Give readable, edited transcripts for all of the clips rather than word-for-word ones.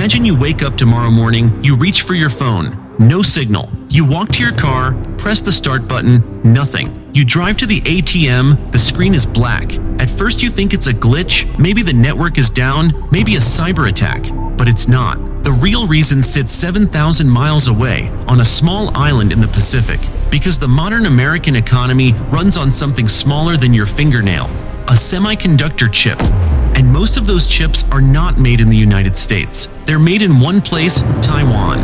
Imagine you wake up tomorrow morning, you reach for your phone, no signal. You walk to your car, press the start button, nothing. You drive to the ATM, the screen is black. At first you think it's a glitch, maybe the network is down, maybe a cyber attack, but it's not. The real reason sits 7,000 miles away on a small island in the Pacific, because the modern American economy runs on something smaller than your fingernail, a semiconductor chip. And most of those chips are not made in the United States. They're made in one place, Taiwan.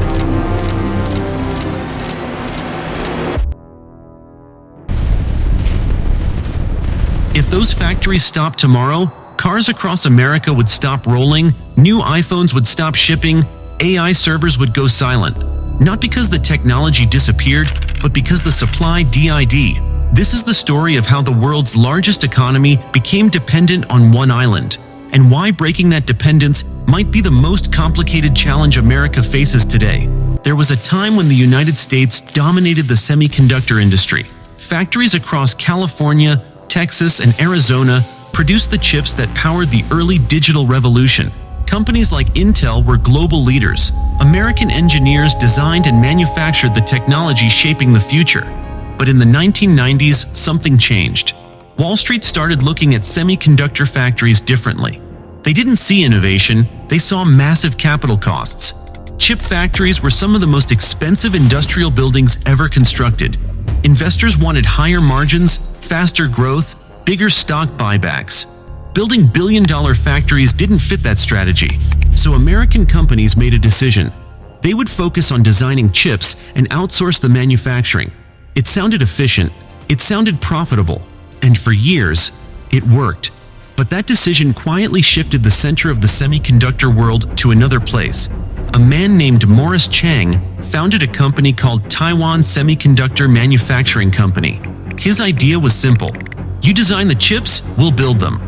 If those factories stopped tomorrow, cars across America would stop rolling, new iPhones would stop shipping, AI servers would go silent. Not because the technology disappeared, but because the supply did. This is the story of how the world's largest economy became dependent on one island, and why breaking that dependence might be the most complicated challenge America faces today. There was a time when the United States dominated the semiconductor industry. Factories across California, Texas, and Arizona produced the chips that powered the early digital revolution. Companies like Intel were global leaders. American engineers designed and manufactured the technology shaping the future. But in the 1990s, something changed. Wall Street started looking at semiconductor factories differently. They didn't see innovation, they saw massive capital costs. Chip factories were some of the most expensive industrial buildings ever constructed. Investors wanted higher margins, faster growth, bigger stock buybacks. Building billion-dollar factories didn't fit that strategy, so American companies made a decision. They would focus on designing chips and outsource the manufacturing. It sounded efficient, it sounded profitable, and for years, it worked. But that decision quietly shifted the center of the semiconductor world to another place. A man named Morris Chang founded a company called Taiwan Semiconductor Manufacturing Company. His idea was simple. You design the chips, we'll build them.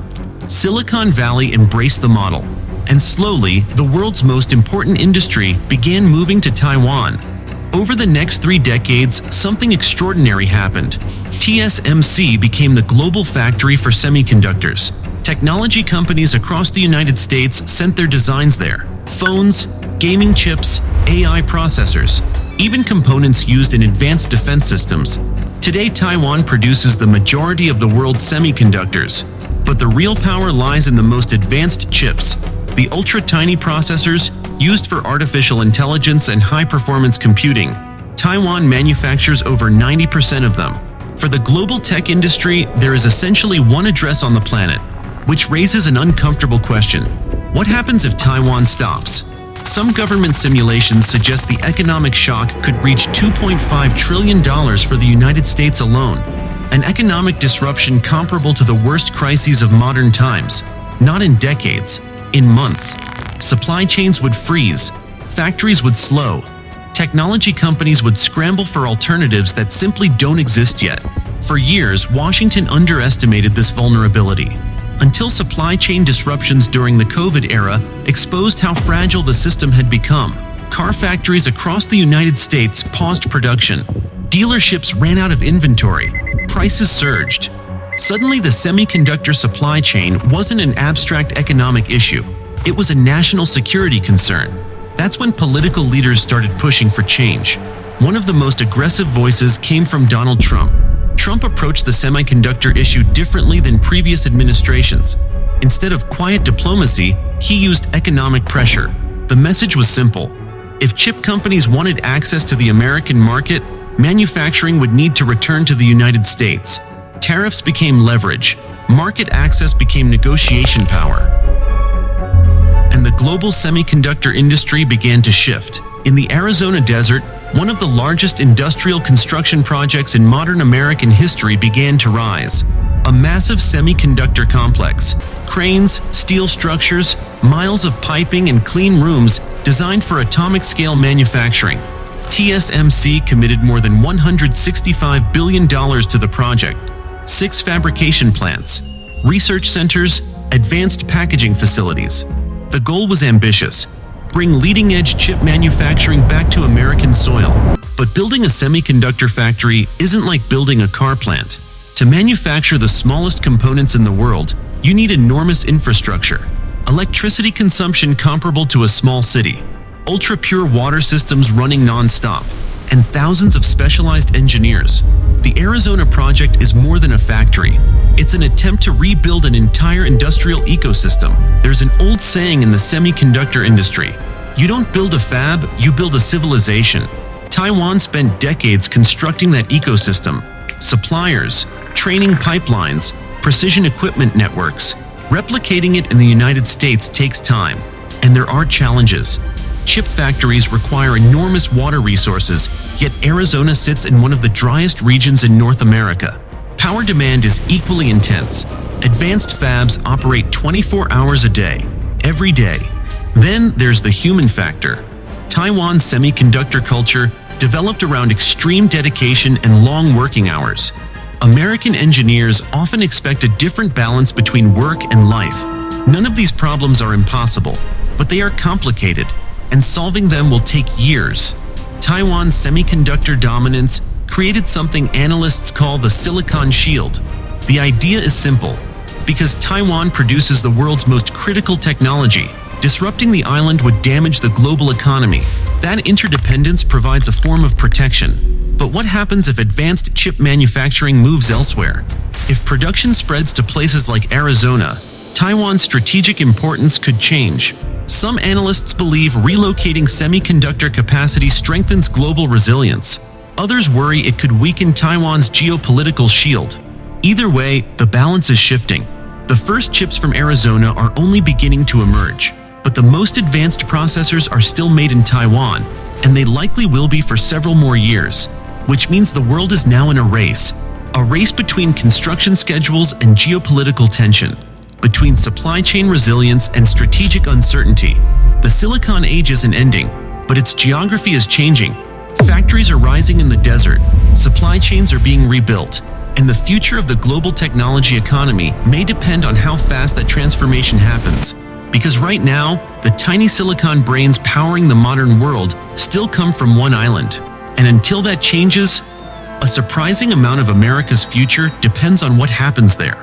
Silicon Valley embraced the model, and slowly, the world's most important industry began moving to Taiwan. Over the next 3 decades, something extraordinary happened. TSMC became the global factory for semiconductors. Technology companies across the United States sent their designs there. Phones, gaming chips, AI processors, even components used in advanced defense systems. Today, Taiwan produces the majority of the world's semiconductors. But the real power lies in the most advanced chips, the ultra-tiny processors used for artificial intelligence and high-performance computing. Taiwan manufactures over 90% of them. For the global tech industry, there is essentially one address on the planet, which raises an uncomfortable question. What happens if Taiwan stops? Some government simulations suggest the economic shock could reach $2.5 trillion for the United States alone. An economic disruption comparable to the worst crises of modern times. Not in decades, in months. Supply chains would freeze, factories would slow, technology companies would scramble for alternatives that simply don't exist yet. For years, Washington underestimated this vulnerability, until supply chain disruptions during the COVID era exposed how fragile the system had become. Car factories across the United States paused production. Dealerships ran out of inventory. Prices surged. Suddenly, the semiconductor supply chain wasn't an abstract economic issue. It was a national security concern. That's when political leaders started pushing for change. One of the most aggressive voices came from Donald Trump. Trump approached the semiconductor issue differently than previous administrations. Instead of quiet diplomacy, he used economic pressure. The message was simple. If chip companies wanted access to the American market, manufacturing would need to return to the United States. Tariffs became leverage. Market access became negotiation power. And the global semiconductor industry began to shift. In the Arizona desert, one of the largest industrial construction projects in modern American history began to rise. A massive semiconductor complex. Cranes, steel structures, miles of piping and clean rooms designed for atomic-scale manufacturing. TSMC committed more than $165 billion to the project. 6 fabrication plants, research centers, advanced packaging facilities. The goal was ambitious. Bring leading-edge chip manufacturing back to American soil. But building a semiconductor factory isn't like building a car plant. To manufacture the smallest components in the world, you need enormous infrastructure. electricity consumption comparable to a small city, ultra-pure water systems running non-stop, and thousands of specialized engineers. The Arizona project is more than a factory. It's an attempt to rebuild an entire industrial ecosystem. There's an old saying in the semiconductor industry: you don't build a fab, you build a civilization. Taiwan spent decades constructing that ecosystem. Suppliers, training pipelines, precision equipment networks. Replicating it in the United States takes time, and there are challenges. Chip factories require enormous water resources, yet Arizona sits in one of the driest regions in North America. Power demand is equally intense. Advanced fabs operate 24 hours a day, every day. Then there's the human factor. Taiwan's semiconductor culture developed around extreme dedication and long working hours. American engineers often expect a different balance between work and life. None of these problems are impossible, but they are complicated, and solving them will take years. Taiwan's semiconductor dominance created something analysts call the Silicon Shield. The idea is simple. Because Taiwan produces the world's most critical technology, disrupting the island would damage the global economy. That interdependence provides a form of protection. But what happens if advanced chip manufacturing moves elsewhere? If production spreads to places like Arizona, Taiwan's strategic importance could change. Some analysts believe relocating semiconductor capacity strengthens global resilience. Others worry it could weaken Taiwan's geopolitical shield. Either way, the balance is shifting. The first chips from Arizona are only beginning to emerge, but the most advanced processors are still made in Taiwan, and they likely will be for several more years, which means the world is now in a race between construction schedules and geopolitical tension, between supply chain resilience and strategic uncertainty. The Silicon Age isn't ending, but its geography is changing. Factories are rising in the desert, supply chains are being rebuilt, and the future of the global technology economy may depend on how fast that transformation happens. Because right now, the tiny silicon brains powering the modern world still come from one island. And until that changes, a surprising amount of America's future depends on what happens there.